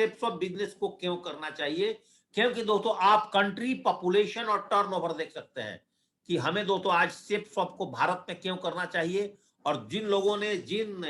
Ceps of business को क्यों करना चाहिए? क्योंकि दोस्तों आप कंट्री, पॉपुलेशन और टर्नओवर देख सकते हैं कि हमें दोस्तों आज सेप्स ऑफ को भारत में क्यों करना चाहिए। और जिन लोगों ने, जिन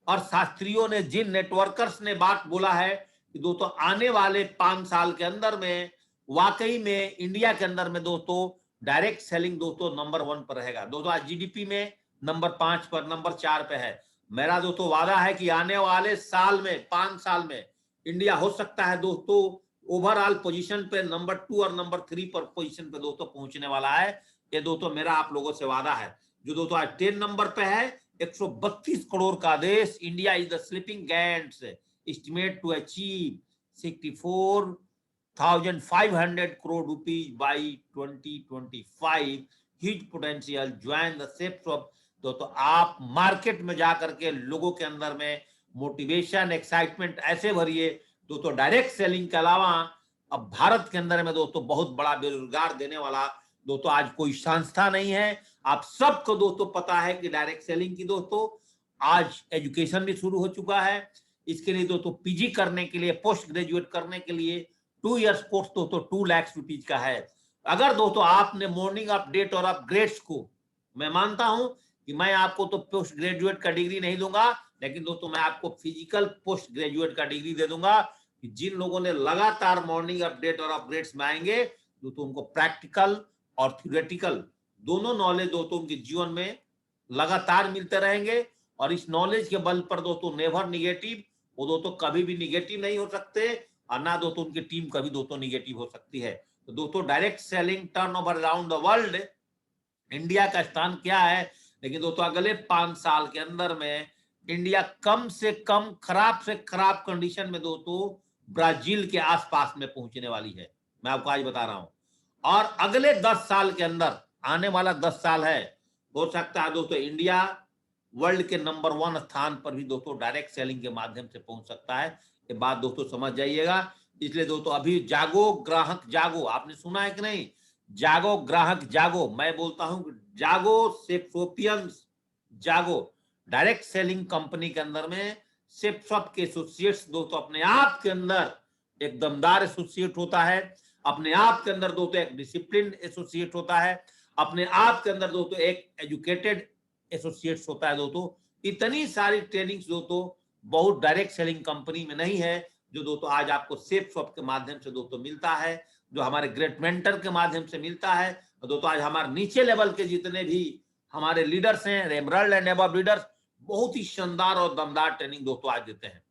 अर्थशास्त्रियों ने, जिन नेटवर्कर्स ने बात बोला है कि दोस्तों आने वाले 5 साल के अंदर में वाकई में इंडिया के अंदर में दोस्तों डायरेक्ट सेलिंग दोस्तों नंबर 1 पर रहेगा। दोस्तों आज जीडीपी में नंबर 5 पर, नंबर 4 पे है। मेरा दोस्तों वादा है कि आने वाले साल में, 5 साल में इंडिया हो सकता है दोस्तों ओवरऑल पोजीशन पे नंबर 2 और नंबर 3 पर पोजीशन पे दोस्तों पहुंचने वाला है। ये दोस्तों मेरा आप लोगों से वादा है। जो दोस्तों आज 10 नंबर पे है, 132 करोड़ का देश, India is the sleeping giants, estimate to achieve 64,500 crore rupees by 2025, huge potential, join the steps of। तो आप मार्केट में जाकर के लोगों के अंदर में मोटिवेशन, एक्साइटमेंट ऐसे भरिए दोस्तों। डायरेक्ट सेलिंग के अलावा अब भारत के अंदर में दोस्तों बहुत बड़ा बेरोजगार देने वाला दोस्तों आज कोई संस्था नहीं है। आप सबको दोस्तों पता है कि डायरेक्ट सेलिंग की दोस्तों आज एजुकेशन भी शुरू हो चुका है। इसके लिए दोस्तों पीजी करने के लिए, पोस्ट ग्रेजुएट करने के लिए 2 इयर्स कोर्स दोस्तों 2 लाख रुपीज का है। अगर दोस्तों आपने मॉर्निंग अपडेट और अपग्रेड्स को, मैं मानता हूं कि मैं आपको तो पोस्ट ग्रेजुएट का डिग्री नहीं दूंगा, लेकिन दोस्तों मैं आपको फिजिकल पोस्ट ग्रेजुएट का डिग्री दे दूंगा कि जिन लोगों ने लगातार मॉर्निंग अपडेट और अपग्रेड्स में आएंगे दोस्तों उनको प्रैक्टिकल और थ्योरेटिकल दोनों नॉलेज दोस्तों उनके जीवन में लगातार मिलते रहेंगे। और इस नॉलेज के बल पर दोस्तों नेवर निगेटिव, वो दोस्तों कभी भी निगेटिव नहीं हो सकते और ना दोस्तों उनकी टीम कभी दोस्तों निगेटिव हो सकती है। तो दोस्तों direct selling turnover around the world, India का स्थान क्या है? लेकिन दोस्तों अगले 5 साल के अंदर में इंडिया कम से कम, खराब से खराब कंडीशन में दोस्तों ब्राजील के आसपास में पहुंचने वाली है, मैं आपको आज बता रहा हूं। और अगले 10 साल के अंदर, आने वाला 10 साल है, हो सकता है दोस्तों इंडिया वर्ल्ड के नंबर 1 स्थान पर भी दोस्तों डायरेक्ट सेलिंग के माध्यम से पहुंच सकता है। ये बात दोस्तों समझ जाइएगा। इसलिए दोस्तों अभी जागो ग्राहक जागो, आपने सुना है कि नहीं? जागो ग्राहक जागो। मैं बोलता हूं जागो सेप्सोपियंस जागो। डायरेक्ट सेलिंग कंपनी के अंदर में सेप्सॉप के एसोसिएट्स दोस्तों अपने आप के अंदर एक दमदार एसोसिएट होता है, अपने आप के अंदर दोस्तों एक डिसिप्लिन एसोसिएट होता है, अपने आप के अंदर दोस्तों एक एजुकेटेड एसोसिएट्स होता है दोस्तों। इतनी सारी ट्रेनिंग्स दोस्तों बहुत डायरेक्ट सेलिंग कंपनी में नहीं है जो दोस्तों आज आपको सेप्सॉप के माध्यम से दोस्तों मिलता है, जो हमारे ग्रेट मेंटर के माध्यम से मिलता है। और दोस्तों आज हमारे नीचे लेवल के जितने भी हमारे लीडर्स हैं, एमरल्ड एंड अबव लीडर्स, बहुत ही शानदार और दमदार ट्रेनिंग दोस्तों आज देते हैं।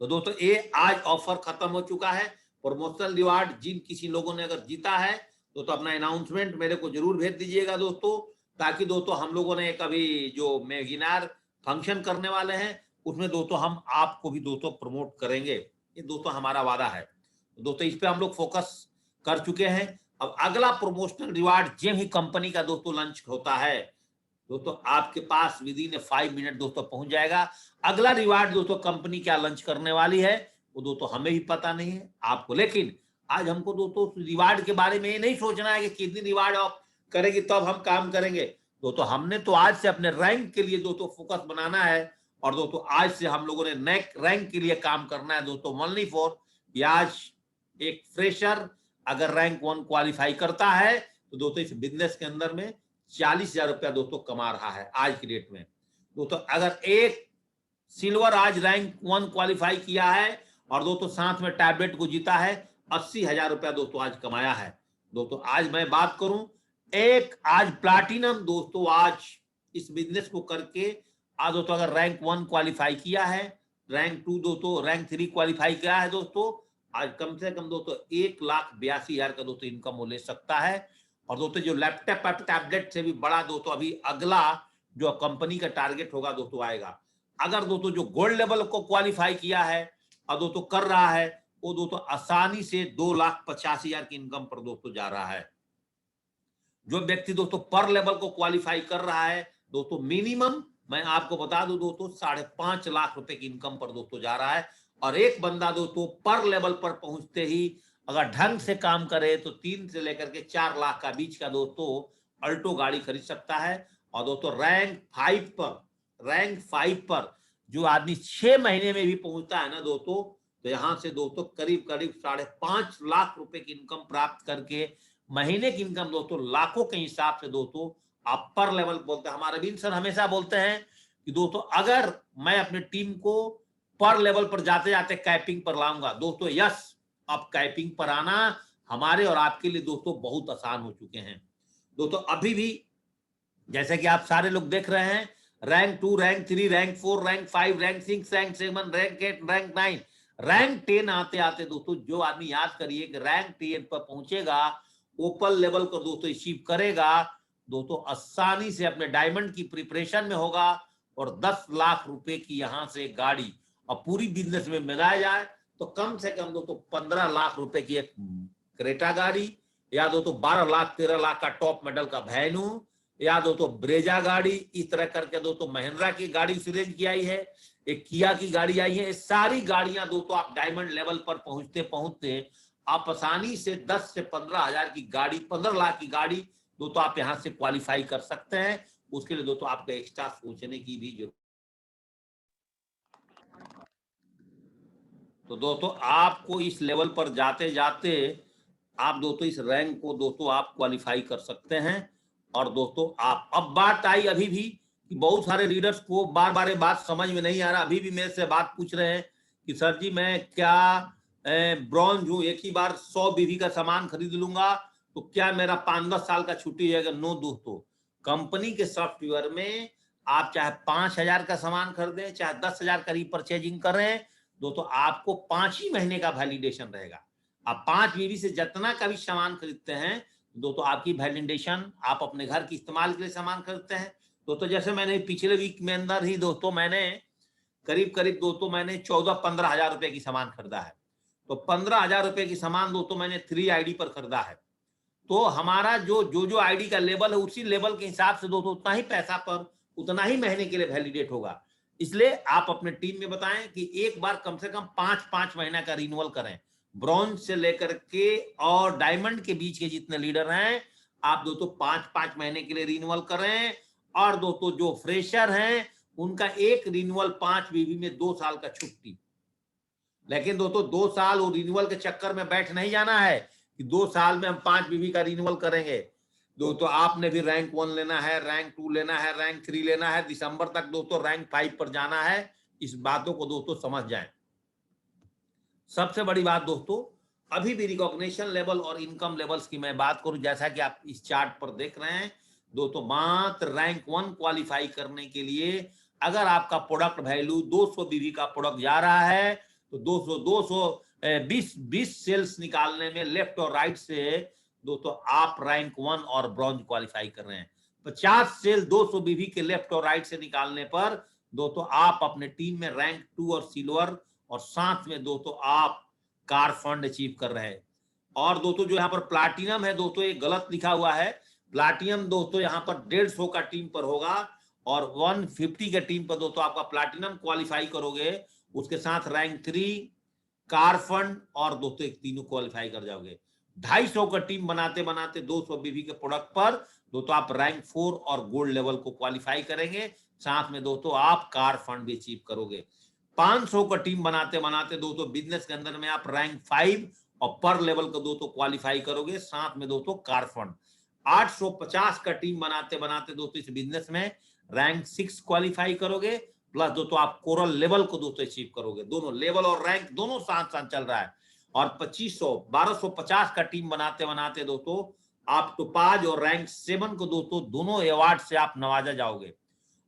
तो दोस्तों ये आज ऑफर खत्म हो चुका है। प्रमोशनल रिवार्ड जिन किसी लोगों ने अगर जीता है तो अपना अनाउंसमेंट मेरे को जरूर भेज दीजिएगा दोस्तों, ताकि दोस्तों हम लोगों ने कभी जो वेबिनार फंक्शन करने वाले हैं उसमें दोस्तों हम आपको भी दोस्तों प्रमोट करेंगे। ये दोस्तों हमारा वादा है। दोस्तों इस पे हम लोग फोकस कर चुके हैं। अब अगला प्रमोशनल रिवार्ड जब ही कंपनी का दोस्तों लंच होता है दोस्तों आपके पास विद इन 5 मिनट दोस्तों पहुंच जाएगा। अगला रिवार्ड दोस्तों कंपनी क्या लंच करने वाली है वो दोस्तों हमें भी पता नहीं है आपको, लेकिन आज हमको दोस्तों रिवार्ड के बारे में ये नहीं सोचना है कि कितनी रिवार्ड आप करेगी तब हम काम करेंगे। दोस्तों हमने तो आज से अपने रैंक के लिए दोस्तों फोकस बनाना है और दोस्तों आज से हम लोगों ने नेक्स्ट रैंक के लिए काम करना है दोस्तों। ओनली फॉर आज एक फ्रेशर अगर रैंक 1 क्वालिफाई करता है तो दोस्तों इस बिजनेस के अंदर में 40,000 रुपया दोस्तों कमा रहा है आज की डेट में। दोस्तों अगर एक सिल्वर आज रैंक 1 क्वालिफाई किया है और दोस्तों साथ में टैबलेट को जीता है, 80,000 रुपया दोस्तों आज कमाया है। दोस्तों आज मैं बात करूं, एक आज प्लाटिनम दोस्तों आज इस बिजनेस को करके आज दोस्तों अगर रैंक 1 क्वालिफाई किया है, रैंक 2 दोस्तों, रैंक 3 क्वालिफाई किया है दोस्तों, आज कम से कम दोस्तों 1,82,000 का दोस्तों इनकम वो ले सकता है। और दोस्तों जो लैपटॉप टैबलेट से भी बड़ा दोस्तों अभी अगला जो कंपनी का टारगेट होगा दोस्तों आएगा। अगर दोस्तों जो गोल्ड लेवल को क्वालिफाई किया है और दोस्तों कर रहा है वो दोस्तों आसानी से 2,85,000 की इनकम पर दोस्तों जा रहा है। जो व्यक्ति दोस्तों पर लेवल को क्वालिफाई कर रहा है दोस्तों मिनिमम मैं आपको बता दूं दोस्तों 5.5 लाख रुपए की इनकम पर दोस्तों जा रहा है। और एक बंदा दोस्तों पर लेवल पर पहुंचते ही अगर ढंग से काम करे तो 3 से लेकर के 4 लाख का बीच का दोस्तों अल्टो गाड़ी खरीद सकता है। और दोस्तों रैंक 5 पर जो आदमी 6 महीने में भी पहुंचता है ना दोस्तों, तो यहाँ से दोस्तों करीब करीब 5.5 लाख रुपए की इनकम प्राप्त करके महीने की इनकम दोस्तों लाखों के हिसाब से दोस्तों आप पर लेवल बोलते हैं। हमारे रविंद्र सर हमेशा बोलते हैं कि दोस्तों अगर मैं अपनी टीम को पर लेवल पर जाते जाते कैपिंग पर लाऊंगा दोस्तों, यस अब कैपिंग पर आना हमारे और आपके लिए दोस्तों बहुत आसान हो चुके हैं। दोस्तों अभी भी जैसे कि आप सारे लोग देख रहे हैं, rank 2, rank 3, rank 4, rank 5, rank 6, rank 7, rank 8, rank 9, rank 10 आते आते दोस्तों जो आदमी याद करिए कि रैंक 10 पर पहुंचेगा, ओपन लेवल को दोस्तों अचीव करेगा, दोस्तों आसानी से अपने डायमंड की प्रिपरेशन में होगा और 10 लाख रुपए की यहां से गाड़ी और पूरी बिजनेस में मिलाया जाए तो कम से कम दोस्तों 15 लाख रुपए की एक क्रेटा गाड़ी, या दोस्तों 12 लाख 13 लाख का टॉप मॉडल का वैन्यू, या दोस्तों ब्रेजा गाड़ी, इस तरह करके दोस्तों महिंद्रा की गाड़ी उस रेंज की आई है, एक किया की गाड़ी आई है। सारी गाड़ियां दोस्तों आप डायमंड लेवल पर पहुंचते पहुंचते आप आसानी से 10 से 15 हजार की गाड़ी, 15 लाख की गाड़ी दोस्तों आप यहां से क्वालिफाई कर सकते हैं। उसके लिए दोस्तों आपको एक्स्ट्रा सोचने की भी जरूरत। तो दोस्तों आपको इस लेवल पर जाते जाते आप दोस्तों इस रैंक को दोस्तों आप क्वालिफाई कर सकते हैं। और दोस्तों आप अब बात आई अभी भी कि बहुत सारे रीडर्स को बार बार ये बात समझ में नहीं आ रहा, अभी भी मेरे से बात पूछ रहे हैं कि सर जी मैं क्या ब्रॉन्ज हूं, एक ही बार 100 बीवी का सामान खरीद लूंगा तो क्या मेरा 5-10 साल का छुट्टी जाएगा? नो दोस्तों, कंपनी के सॉफ्टवेयर में आप चाहे 5,000 का सामान खरीदें, चाहे 10,000 का रीपरचेजिंग करें, दोस्तों आपको 5 ही महीने का वैलिडेशन रहेगा। आप 5 बीवी से जितना का भी सामान खरीदते हैं दोस्तों आपकी वैलिडेशन, आप अपने घर के इस्तेमाल के लिए सामान खरीदते हैं दोस्तों। जैसे मैंने पिछले वीक में अंदर ही दोस्तों मैंने करीब करीब दोस्तों मैंने 14-15 हजार रुपए की सामान खरीदा है। तो 15 हजार रुपए की सामान दोस्तों मैंने 3 आईडी पर खरीदा है। तो हमारा जो आईडी का लेवल है उसी लेवल के हिसाब से दोस्तों उतना ही पैसा पर उतना ही महीने के लिए वैलिडेट होगा। इसलिए आप अपने टीम में बताएं कि एक बार कम से कम 5-5 महीना का रिन्यूअल करें। ब्रॉन्ज से लेकर के और डायमंड के बीच के जितने लीडर हैं आप दोस्तों 5-5 महीने के लिए रिन्यूअल करें। और दोस्तों जो फ्रेशर हैं उनका एक रिन्यूअल 5 बीवी में 2 साल का छुट्टी। लेकिन दोस्तों 2 साल वो रिन्यूअल के चक्कर में बैठ नहीं जाना है कि 2 साल में हम 5 बीवी का रिन्यूअल करेंगे। दोस्तों आपने भी रैंक 1 लेना है, रैंक 2 लेना है, रैंक 3 लेना है, दिसंबर तक दोस्तों रैंक 5 पर जाना है। इस बातों को दोस्तों समझ जाएं। सबसे बड़ी बात दोस्तों अभी भी रिकॉग्निशन लेवल और इनकम लेवल्स की मैं बात करूं, जैसा कि आप इस चार्ट पर देख रहे हैं दोस्तों, मात्र रैंक 1 क्वालिफाई करने के लिए अगर आपका प्रोडक्ट वैल्यू 200 बीवी का प्रोडक्ट जा रहा है तो 220 सेल्स निकालने में लेफ्ट और राइट से दोस्तों आप रैंक 1 और ब्रॉन्ज क्वालिफाई कर रहे हैं। 50 सेल 200 बीवी के लेफ्ट और राइट से निकालने पर दोस्तों आप अपने टीम में रैंक 2 और सिल्वर और साथ में दोस्तों आप कार फंड अचीव कर रहे हैं। और दोस्तों जो यहाँ पर प्लाटिनम है दोस्तों ये गलत लिखा हुआ है। प्लाटिनम दोस्तों यहाँ पर 150 का टीम पर होगा और 150 के टीम पर दोस्तों आपका प्लाटिनम क्वालिफाई करोगे, उसके साथ रैंक 3 कार फंड और दोस्तों एक तीनों क्वालिफाई कर जाओगे। 250 का टीम बनाते बनाते 200 बीवी के प्रोडक्ट पर दोस्तों आप रैंक 4 और गोल्ड लेवल को क्वालिफाई करेंगे, साथ में दोस्तों आप कार फंड भी अचीव करोगे। 500 का टीम बनाते बनाते दोस्तों बिजनेस के अंदर में आप रैंक 5 और पर लेवल को दोस्तों क्वालिफाई करोगे, साथ में दोस्तों कार फंड। 850 का टीम बनाते बनाते दोस्तों इस बिजनेस में रैंक 6 क्वालिफाई करोगे, प्लस दोस्तों आप कोरल लेवल को दोस्तों अचीव करोगे। दोनों लेवल और रैंक दोनों साथ साथ चल रहा है। और 1250 का टीम बनाते बनाते दोस्तों आप टोपाज और रैंक 7 को दोस्तों दोनों अवार्ड से आप नवाजा जाओगे।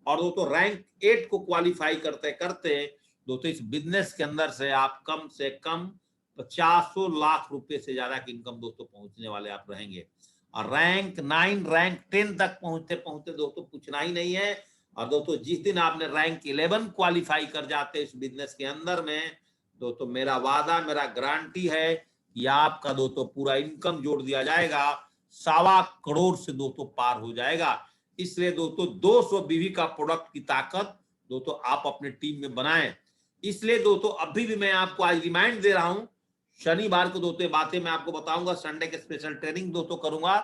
और दोस्तों रैंक 8 को क्वालिफाई करते करते दोस्तों इस बिजनेस के अंदर से आप कम से कम 50 लाख रुपए से ज्यादा की इनकम दोस्तों पहुंचने वाले आप रहेंगे। और रैंक 9 रैंक 10 तक पहुंचते पहुंचते दोस्तों पूछना ही नहीं है। और दोस्तों जिस दिन आपने रैंक 11 क्वालिफाई कर जाते इस बिजनेस के अंदर में दोस्तों मेरा वादा मेरा गारंटी है कि आपका दोस्तों पूरा इनकम जोड़ दिया जाएगा, 1.25 करोड़ से दोस्तों पार हो जाएगा। इसलिए दोस्तों 200 बीवी का प्रोडक्ट की ताकत दोस्तों आप अपने टीम में बनाएं। इसलिए दोस्तों अभी भी मैं आपको आज रिमाइंड दे रहा हूं, शनिवार को दोस्तों बातें मैं आपको बताऊंगा, संडे के स्पेशल ट्रेनिंग दोस्तों करूंगा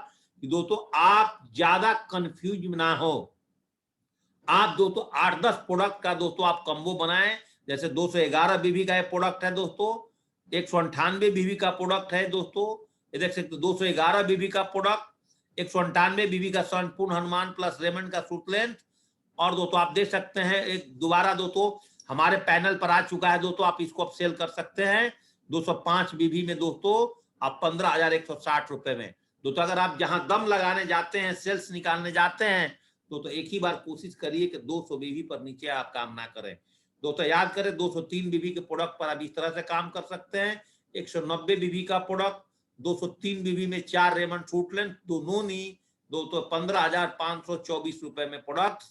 कि दोस्तों आप ज्यादा कंफ्यूज ना हो। आप दोस्तों 8-10 प्रोडक्ट का दोस्तों आप कम्बो बनाएं, जैसे 211 बीबी का ये प्रोडक्ट है दोस्तों, 198 बीबी का प्रोडक्ट है दोस्तों, ये देख सकते 211 बीबी का प्रोडक्ट, 198 बीबी का संपूर्ण हनुमान प्लस रेमंड का सूट लेंथ। और दोस्तों आप देख सकते हैं एक दोबारा दोस्तों हमारे पैनल पर आ चुका है दोस्तों, आप इसको अब सेल कर सकते हैं 205 बीबी में दोस्तों आप 15,160 रुपए में। दोस्तों अगर आप जहां दम लगाने जाते हैं, सेल्स निकालने जाते हैं तो एक ही बार कोशिश करिए कि 200 बीबी पर नीचे आप काम ना करें। दोस्तों याद करें 203 बीबी के प्रोडक्ट पर आप इस तरह से काम कर सकते हैं। 190 बीबी का प्रोडक्ट, 203 बीबी में 4 रेमंड सूट लेंथ, 2 नोनी, दोस्तों 15,524 रुपए में प्रोडक्ट।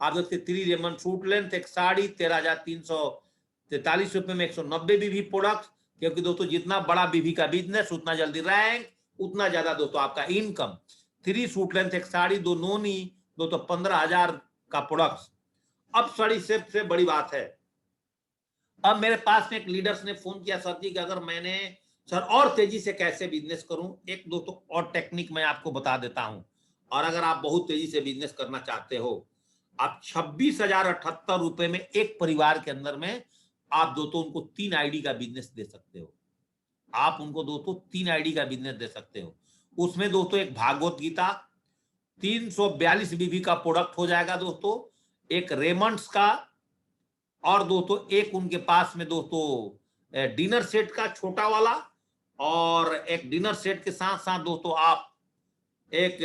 आप देखते 3 रेमंड सूट लेंथ, एक साड़ी 13,343 रुपए में 190 बीबी प्रोडक्ट। क्योंकि दोस्तों जितना बड़ा बीबी का बिजनेस उतना जल्दी रैंक, उतना ज्यादा दोस्तों आपका इनकम। 3 सूट लेंथ, एक साड़ी, 2 नोनी, दोस्तों 15,000 का प्रोडक्ट। अब सड़ी से बड़ी बात है, अब मेरे पास में एक लीडर्स ने फोन किया सर जी कि अगर मैंने सर और तेजी से कैसे बिजनेस करूं, एक दोस्तों और टेक्निक मैं आपको बता देता हूं। और अगर आप बहुत तेजी से बिजनेस करना चाहते हो, आप 26,078 रुपए में एक परिवार के अंदर में आप दोस्तों उनको 3 आईडी का बिजनेस दे सकते हो। आप उनको दोस्तों 3 आईडी का बिजनेस दे सकते हो। उसमें दोस्तों एक भागवत गीता 342 बीबी का प्रोडक्ट हो जाएगा दोस्तों, एक रेमंड्स का, और दोस्तों एक उनके पास में दोस्तों डिनर सेट का छोटा वाला, और एक डिनर सेट के साथ साथ दोस्तों आप एक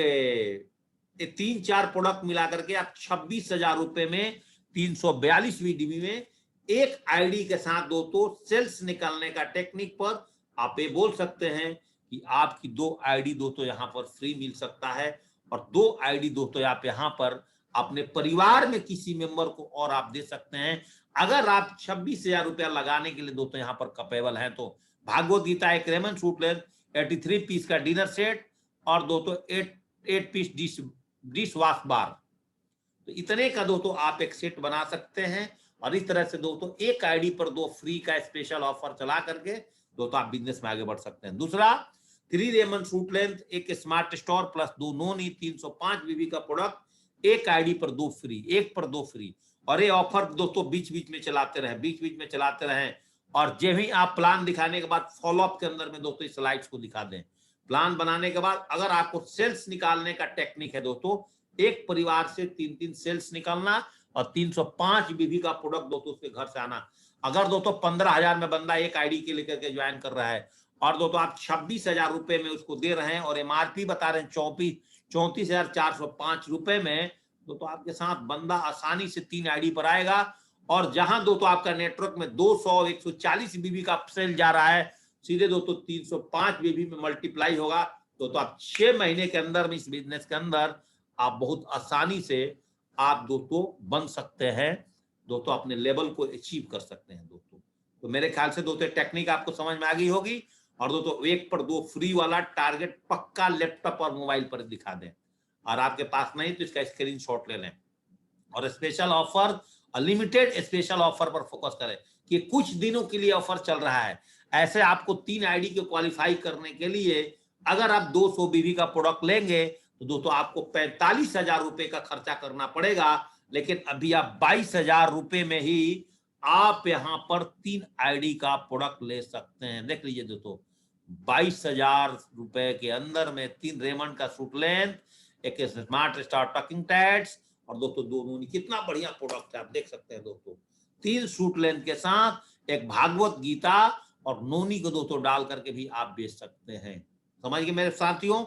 3-4 प्रोडक्ट मिला करके आप 26,000 रुपए में 342 बीबी में एक आईडी के साथ दोस्तों सेल्स निकालने का टेक्निक पर आप ये बोल सकते हैं कि आपकी 2 आईडी दोस्तों यहाँ पर फ्री मिल सकता है। और 2 आईडी दोस्तों आप यहाँ पर अपने परिवार में किसी मेंबर को और आप दे सकते हैं। अगर आप 26,000 रुपया लगाने के लिए दोस्तों यहाँ पर कैपेबल हैं तो भागवत गीता, एक रेमंड सूट लेंथ, 83 पीस का डिनर सेट, और दोस्तों 8 पीस डिश वॉश बार, तो इतने का दोस्तों आप एक सेट बना सकते हैं। और इस तरह से दोस्तों एक आईडी पर 2 फ्री का स्पेशल ऑफर चला करके दोस्तों आप बिजनेस में आगे बढ़ सकते हैं। दूसरा 3 रेमंड सूट लेंथ, एक स्मार्ट स्टोर प्लस 2 नोनी, 305 बीबी का प्रोडक्ट, एक आईडी पर 2 फ्री, एक पर 2 फ्री। और ये ऑफर दोस्तों बीच बीच में चलाते रहें, बीच बीच में चलाते रहें। और जब ही आप प्लान दिखाने के बाद फॉलोअप के अंदर में दोस्तों स्लाइड्स को दिखा दें। प्लान बनाने के बाद अगर आपको सेल्स निकालने का टेक्निक है दोस्तों, एक परिवार से 3-3 सेल्स निकालना और 305 बीबी का प्रोडक्ट दोस्तों उसके घर से आना। अगर दोस्तों 15,000 में बंदा एक आईडी के लेकर के ज्वाइन कर रहा है और दोस्तों आप 26,000 रुपए में उसको दे रहे हैं और एमआरपी बता रहे हैं 34,405 रुपए में, तो आपके साथ बंदा आसानी से 3 आईडी पर आएगा। और जहां दोस्तों आपका नेटवर्क में 200-140 बीबी का सेल जा रहा है, सीधे दोस्तों 305 बीबी में मल्टीप्लाई होगा। तो आप 6 महीने के अंदर में इस बिजनेस के अंदर आप बहुत आसानी से आप दोस्तों बन सकते हैं, दोस्तों अपने लेवल को अचीव कर सकते हैं दोस्तों। तो मेरे ख्याल से दोस्तों टेक्निक आपको समझ में आ गई होगी। और दोस्तों 1 पर 2 फ्री वाला टारगेट पक्का लैपटॉप और मोबाइल पर दिखा दें, और आपके पास नहीं तो इसका स्क्रीनशॉट ले लें। और special offer, unlimited special offer पर फोकस करें कि कुछ दिनों के लिए ऑफर चल रहा है। ऐसे आपको 3 आईडी को क्वालिफाई करने के लिए अगर आप 200 बीबी का प्रोडक्ट लेंगे तो दोस्तों आपको 45,000 रुपए का खर्चा करना पड़ेगा। लेकिन अभी आप 22,000 रुपए में ही आप यहां पर 3 आईडी का प्रोडक्ट ले सकते हैं। देख लीजिए दोस्तों, 22,000 रुपए के अंदर में 3 रेमंड का सूट लेंथ, एक स्मार्ट स्टार टकिंग टैड्स, और दोस्तों 2 नोनी, कितना बढ़िया प्रोडक्ट है आप देख सकते हैं दोस्तों। 3 सूट लेंथ के साथ एक भागवत गीता और नोनी को दोस्तों डाल करके भी आप बेच सकते हैं। समझ गए मेरे साथियों,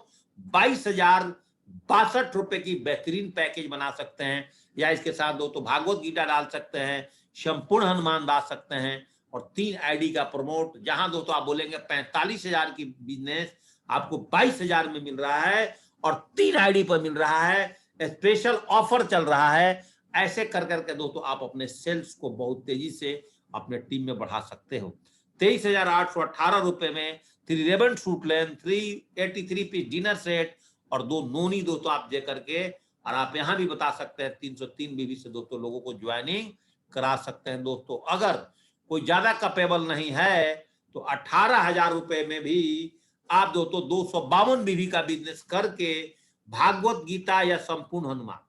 22,062 रुपए की बेहतरीन पैकेज बना सकते हैं। या इसके साथ दोस्तों भागवत गीता डाल सकते हैं, संपूर्ण हनुमान डाल सकते हैं, और 3 आईडी का प्रमोट, जहां दोस्तों आप बोलेंगे 45,000 की बिजनेस आपको 22,000 में मिल रहा है और 3 आईडी पर मिल रहा है, स्पेशल ऑफर चल रहा है। ऐसे कर करके दोस्तों आप अपने सेल्स को बहुत तेजी से अपने टीम में बढ़ा सकते हो। 23,818 रुपए में 3 Raymond suit length, 383 piece dinner set और 2 नोनी दोस्तों आप दे करके, और आप यहां भी बता सकते हैं 303 बीबी से दोस्तों लोगों को ज्वाइनिंग करा सकते हैं दोस्तों। अगर कोई ज्यादा कैपेबल नहीं है तो 18,000 रुपए में भी आप दोस्तों 252 बीबी का बिजनेस करके भागवत गीता या संपूर्ण हनुमान,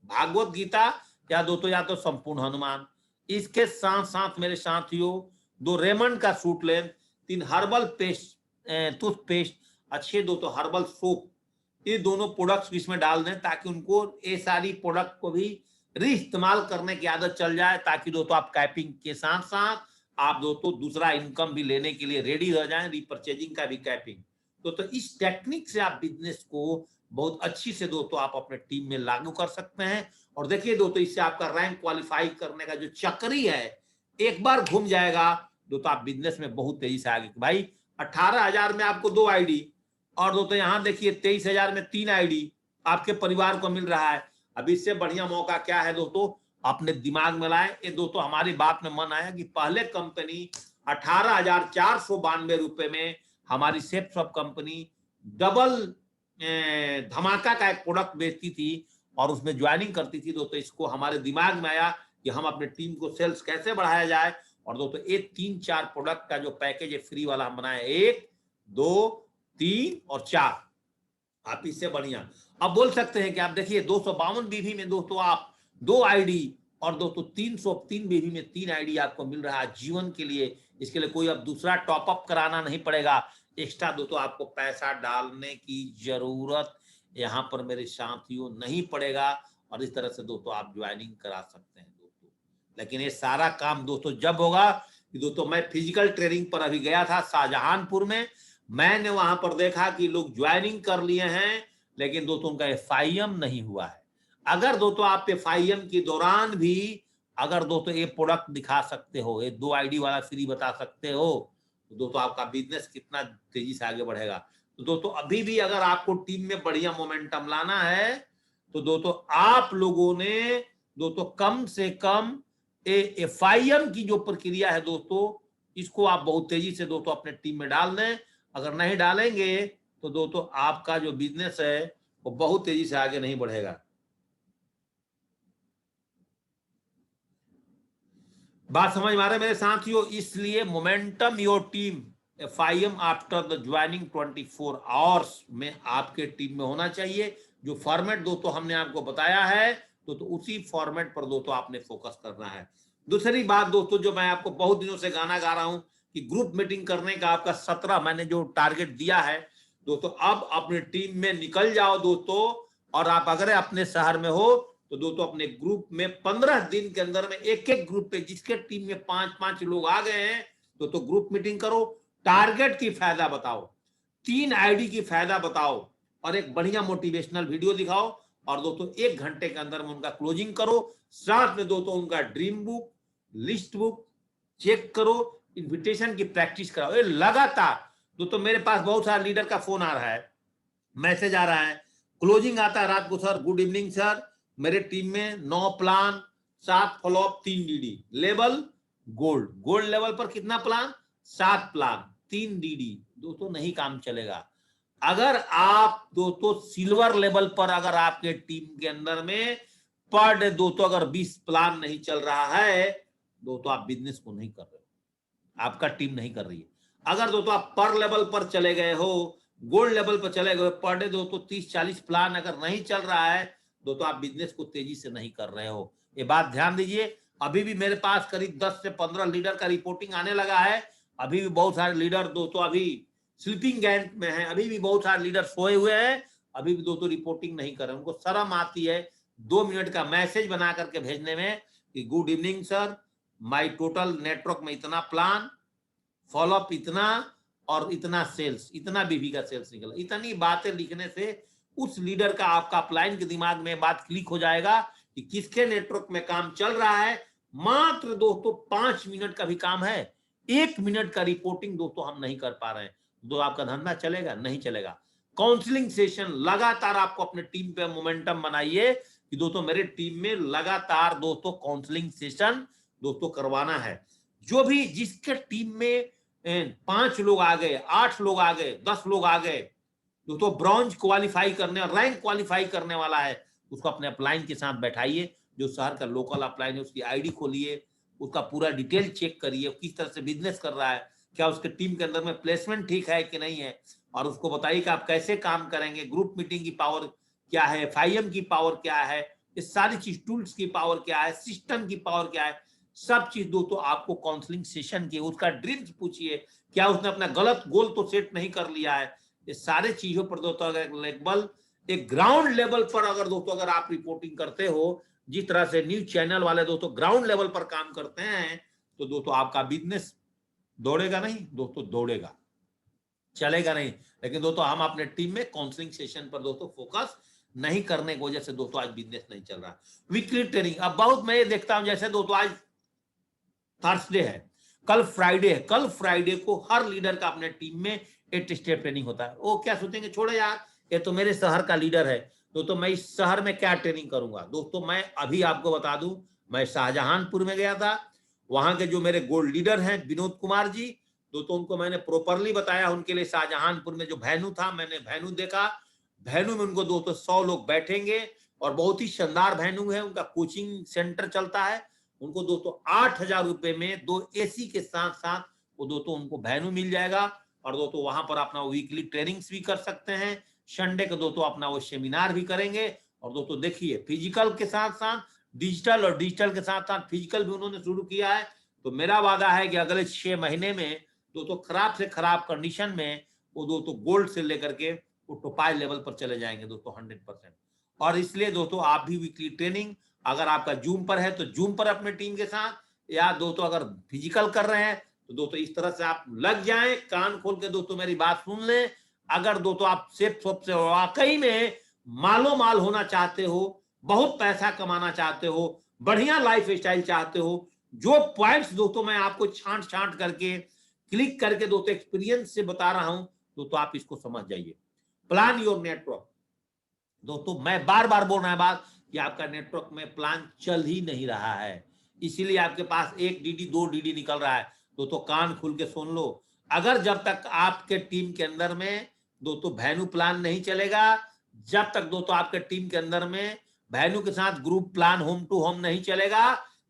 भागवत गीता या दोस्तों या तो संपूर्ण हनुमान, इसके साथ साथ मेरे साथियों 2 रेमंड का सूट लें, 3 हर्बल पेस्ट टूथपेस्ट, अच्छे दोस्तों हर्बल सोप, ये दोनों प्रोडक्ट्स इसमें डाल दें ताकि उनको ये सारी प्रोडक्ट को भी री-इस्तेमाल करने की आदत चल जाए, ताकि दोस्तों आप कैपिंग के साथ साथ आप दोस्तों दूसरा इनकम भी लेने के लिए रेडी हो जाएं, रीपर्चेजिंग का भी कैपिंग। तो इस टेक्निक से आप बिजनेस को बहुत अच्छी से दोस्तों आप अपने टीम में लागू कर सकते हैं। और देखिए दोस्तों, इससे आपका रैंक क्वालिफाई करने का जो चक्री है एक बार घूम जाएगा दोस्तों, आप बिजनेस में बहुत तेजी से आगे। भाई 18,000 में आपको 2 आईडी, और दोस्तों यहाँ देखिए 23,000 में 3 आईडी आपके परिवार को मिल रहा है। अब इससे बढ़िया मौका क्या है दोस्तों, अपने दिमाग में लाए। ये दोस्तों हमारी बात में मन आया कि पहले कंपनी 18,492 रुपए में हमारी सेप्सॉफ्ट कंपनी डबल धमाका का एक प्रोडक्ट बेचती थी और उसमें ज्वाइनिंग करती थी दोस्तों। इसको हमारे दिमाग में आया कि हम अपने टीम को सेल्स कैसे बढ़ाया जाए, और दोस्तों ये 3-4 प्रोडक्ट का जो पैकेज है फ्री वाला हम बनाए, 1, 2, 3 और 4। आप इससे बढ़िया अब बोल सकते हैं कि आप देखिए 252 बीवी में दोस्तों आप 2 आईडी, और दोस्तों 303 बीवी में 3 आईडी आपको मिल रहा है जीवन के लिए। इसके लिए कोई अब दूसरा टॉपअप कराना नहीं पड़ेगा, एक्स्ट्रा दोस्तों आपको पैसा डालने की जरूरत यहाँ पर मेरे साथियों नहीं पड़ेगा, और इस तरह से दोस्तों आप ज्वाइनिंग करा सकते हैं दोस्तों। लेकिन ये सारा काम दोस्तों जब होगा कि दोस्तों मैं फिजिकल ट्रेनिंग पर अभी गया था शाहजहांपुर में, मैंने वहां पर देखा कि लोग ज्वाइनिंग कर लिए हैं लेकिन दोस्तों उनका एफआईएम नहीं हुआ है। अगर दोस्तों आप एफआईएम के दौरान भी अगर दोस्तों ये प्रोडक्ट दिखा सकते हो, ये 2 आईडी वाला फ्री बता सकते हो, तो दोस्तों आपका बिजनेस कितना तेजी से आगे बढ़ेगा। तो दोस्तों अभी भी अगर आपको टीम में बढ़िया मोमेंटम लाना है तो दोस्तों आप लोगों ने दोस्तों कम से कम एफआईएम की जो प्रक्रिया है दोस्तों, इसको आप बहुत तेजी से दोस्तों अपने टीम में डाल दें। अगर नहीं डालेंगे तो दोस्तों आपका जो बिजनेस है वो बहुत तेजी से आगे नहीं बढ़ेगा। बात समझ में आ रहा है मेरे साथियों? इसलिए momentum your team FIM after the joining 24 hours में आपके टीम में होना चाहिए। जो फॉर्मेट दोस्तों हमने आपको बताया है तो उसी फॉर्मेट पर दोस्तों आपने फोकस करना है। दूसरी बात दोस्तों, जो मैं आपको बहुत दिनों से गाना गा रहा हूं कि ग्रुप मीटिंग करने का आपका 17 मैंने जो टारगेट दिया है दोस्तों, अब अपनी टीम में निकल जाओ दोस्तों। और आप अगर अपने शहर में हो तो दोस्तों अपने ग्रुप में 15 दिन के अंदर में एक ग्रुप पे जिसके टीम में 5-5 लोग आ गए हैं तो ग्रुप मीटिंग करो, टारगेट की फायदा बताओ, 3 आईडी की फायदा बताओ, और एक बढ़िया मोटिवेशनल वीडियो दिखाओ, और दोस्तों 1 घंटे के अंदर में उनका क्लोजिंग करो। साथ में दोस्तों उनका dream book, list book check करो, इन्विटेशन की प्रैक्टिस कराओ। ये लगातार दोस्तों मेरे पास बहुत सारे लीडर का फोन आ रहा है, मैसेज आ रहा है, क्लोजिंग आता है रात को, सर गुड इवनिंग सर, मेरे टीम में 9 plan, 7 follow up, 3 DD, level gold, gold level पर कितना प्लान, 7 प्लान, 3 डीडी। दोस्तों नहीं काम चलेगा। अगर आप दोस्तों सिल्वर लेवल पर अगर आपके टीम के अंदर में पर डे दोस्तों अगर 20 प्लान नहीं चल रहा है दोस्तों, आप बिजनेस को नहीं कर रहे हो, आपका टीम नहीं कर रही है। अगर दोस्तों आप पर लेवल पर चले गए हो, गोल्ड लेवल पर चले गए, पर डे दोस्तों 30-40 प्लान अगर नहीं चल रहा है दोस्तों, आप बिजनेस को तेजी से नहीं कर रहे हो। ये बात ध्यान दीजिए। अभी भी मेरे पास करीब 10 से 15 लीडर का रिपोर्टिंग आने लगा है। अभी भी बहुत सारे लीडर दोस्तों अभी स्लीपिंग गैंग में है, अभी भी बहुत सारे लीडर सोए हुए हैं, अभी भी दोस्तों रिपोर्टिंग नहीं कर रहे। उनको शर्म आती है 2 मिनट का मैसेज बना करके भेजने में कि good evening sir, my total network में इतना प्लान, फॉलोअप इतना, और इतना सेल्स, इतना बीबी का सेल्स निकला। इतनी बातें लिखने से उस लीडर का आपका अपलाइन के दिमाग में बात क्लिक हो जाएगा कि किसके नेटवर्क में काम चल रहा है। मात्र दोस्तों 5 मिनट का भी काम है, 1 मिनट का रिपोर्टिंग दोस्तों हम नहीं कर पा रहे हैं, तो आपका धंधा चलेगा नहीं चलेगा। काउंसलिंग सेशन लगातार आपको अपने टीम पे मोमेंटम बनाइए कि दोस्तों मेरे टीम में लगातार दोस्तों काउंसलिंग सेशन दोस्तों करवाना है। जो भी जिसके टीम में 5 लोग आ गए, 8 लोग आ गए, 10 लोग आ गए दोस्तों, ब्रॉन्ज क्वालिफाई करने और रैंक क्वालिफाई करने वाला है, उसको अपने अपलाइन के साथ बैठाइए। जो शहर का लोकल अपलाइन है उसकी आईडी खोलिए, उसका पूरा डिटेल चेक करिए, किस तरह से बिजनेस कर रहा है, क्या उसके टीम के अंदर में प्लेसमेंट ठीक है कि नहीं है, और उसको बताइए कि आप कैसे काम करेंगे, ग्रुप मीटिंग की पावर क्या है, एफआईएम की पावर क्या है, इस सारी चीज, टूल्स की पावर क्या है, सिस्टम की पावर क्या है, सब चीज दोस्तों आपको काउंसलिंग सेशन के उसका ड्रीम्स पूछिए, क्या उसने अपना गलत गोल तो सेट नहीं कर लिया है। ये सारे चीजों पर दोस्तों अगर एक ग्राउंड लेवल पर अगर दोस्तों अगर आप रिपोर्टिंग करते हो, जिस तरह से न्यूज चैनल वाले दोस्तों ग्राउंड लेवल पर काम करते हैं, तो दोस्तों आपका बिजनेस दौड़ेगा नहीं दोस्तों, दौड़ेगा, चलेगा नहीं। लेकिन दोस्तों हम अपने टीम में काउंसलिंग सेशन पर दोस्तों फोकस नहीं करने की वजह से दोस्तों आज बिजनेस नहीं चल रहा। वीकली ट्रेनिंग अब बहुत मैं ये देखता हूं, जैसे दोस्तों आज थर्सडे है, कल फ्राइडे है, कल फ्राइडे को हर लीडर का अपने टीम में 8 स्टेप ट्रेनिंग होता है। वो क्या सोचेंगे, छोड़े यार ये तो मेरे शहर का लीडर है, तो मैं इस शहर में क्या ट्रेनिंग करूंगा। दोस्तों मैं अभी आपको बता दूं, मैं शाहजहानपुर में गया था, वहां के जो मेरे गोल्ड लीडर हैं विनोद कुमार जी, दोस्तों उनको मैंने प्रॉपरली बताया, उनके लिए शाहजहानपुर में जो वेन्यू था मैंने वेन्यू देखा, वेन्यू में उनको दोस्तों 100 लोग बैठेंगे और बहुत ही शानदार वेन्यू है, उनका कोचिंग सेंटर चलता है। उनको दोस्तों 8,000 रुपए में 2 एसी के साथ साथ वो दोस्तों उनको वेन्यू मिल जाएगा, और दोस्तों वहां पर अपना वीकली ट्रेनिंग्स भी कर सकते हैं, संडे को दोस्तों अपना वो सेमिनार भी करेंगे। और दोस्तों देखिए फिजिकल के साथ साथ डिजिटल और डिजिटल के साथ साथ फिजिकल भी उन्होंने शुरू किया है। तो मेरा वादा है कि अगले 6 महीने में दोस्तों खराब से खराब कंडीशन में वो दोस्तों गोल्ड से लेकर के वो टोपाई लेवल पर चले जाएंगे दोस्तों 100%। और इसलिए दोस्तों आप भी वीकली ट्रेनिंग अगर आपका जूम पर है तो जूम पर अपने टीम के साथ, या दोस्तों अगर फिजिकल कर रहे हैं तो दोस्तों इस तरह से आप लग जाएं, कान खोल के दोस्तों मेरी बात सुन लें। अगर दोस्तों आप सेफ शॉप से वाकई में मालो माल होना चाहते हो, बहुत पैसा कमाना चाहते हो, बढ़िया लाइफ स्टाइल चाहते हो, जो पॉइंट्स दोस्तों मैं आपको छांट छांट करके क्लिक करके दोस्तों एक्सपीरियंस से बता रहा हूं, दोस्तों आप इसको समझ जाइए। Plan your network. दोस्तों मैं बार बार बोल रहा है बात कि आपका नेटवर्क में प्लान चल ही नहीं रहा है, इसीलिए आपके पास 1 डीडी 2 डीडी निकल रहा है। दोस्तों कान खुल के सुन लो, अगर जब तक आपके टीम के अंदर में दोस्तों वेन्यू प्लान नहीं चलेगा, जब तक दोस्तों आपके टीम के अंदर में वेन्यू के साथ group plan home to home नहीं चलेगा,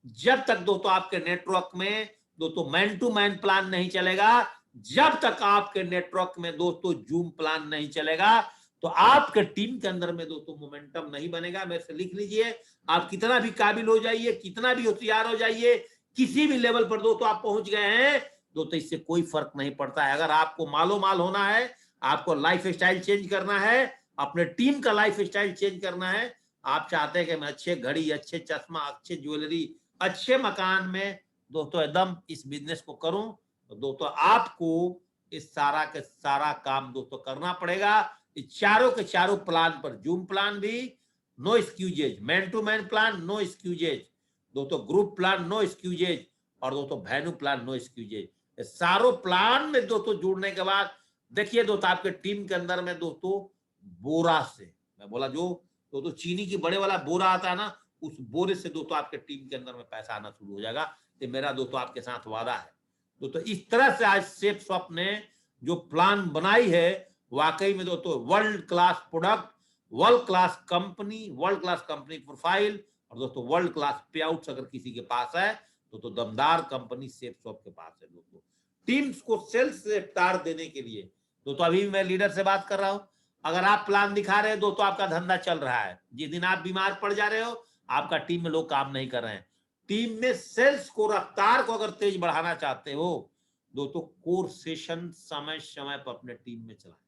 जब तक दोस्तों आपके नेटवर्क में दोस्तों मैन टू मैन प्लान नहीं चलेगा, जब तक आपके नेटवर्क में दोस्तों जूम प्लान नहीं चलेगा, तो आपके टीम के अंदर में दोस्तों मोमेंटम नहीं बनेगा। मेरे से लिख लीजिए, आप कितना भी काबिल हो जाइए, कितना भी होशियार हो जाइए, किसी भी लेवल पर दोस्तों आप पहुंच गए हैं दोस्तों, इससे कोई फर्क नहीं पड़ता है। अगर आपको मालो माल होना है, आपको लाइफ स्टाइल चेंज करना है, अपने टीम का लाइफ स्टाइल चेंज करना है, आप चाहते हैं कि मैं अच्छे घड़ी, अच्छे चश्मा, अच्छे ज्वेलरी, अच्छे मकान में दोस्तों एकदम इस बिजनेस को करूं, तो दोस्तों आपको इस सारा के सारा काम दोस्तों करना पड़ेगा। चारों के चारों प्लान पर, जूम प्लान भी no excuses, man to man plan no excuses, दोस्तों ग्रुप प्लान नो एक्सक्यूजेज, और दोस्तों वेन्यू प्लान नो एक्सक्यूजेज। सारों प्लान में दोस्तों जुड़ने के बाद देखिए दोस्तों आपके टीम के अंदर में दोस्तों बोरा से, मैं बोला जो दोस्तों चीनी की बड़े वाला बोरा आता है ना, उस बोरे से दोस्तों आपके टीम के अंदर में पैसा आना शुरू हो जाएगा। ये मेरा दोस्तों आपके साथ वादा है। दोस्तों इस तरह से आज सेफ शॉप ने जो प्लान बनाई है, वाकई में दोस्तों world class product, world class company profile, और दोस्तों वर्ल्ड क्लास पे आउट्स अगर किसी के पास है तो दमदार कंपनी सेफ शॉप के पास है। दोस्तों टीम्स को सेल्स से इफ्तार देने के लिए दोस्तों अभी मैं लीडर से बात कर रहा हूं, अगर आप प्लान दिखा रहे हो दोस्तों आपका धंधा चल रहा है, जिस दिन आप बीमार पड़ जा रहे हो आपका टीम में लोग काम नहीं कर रहे हैं। टीम में सेल्स को, रफ्तार को अगर तेज बढ़ाना चाहते हो दोस्तों, कोर सेशन समय समय पर अपने टीम में चलाएं।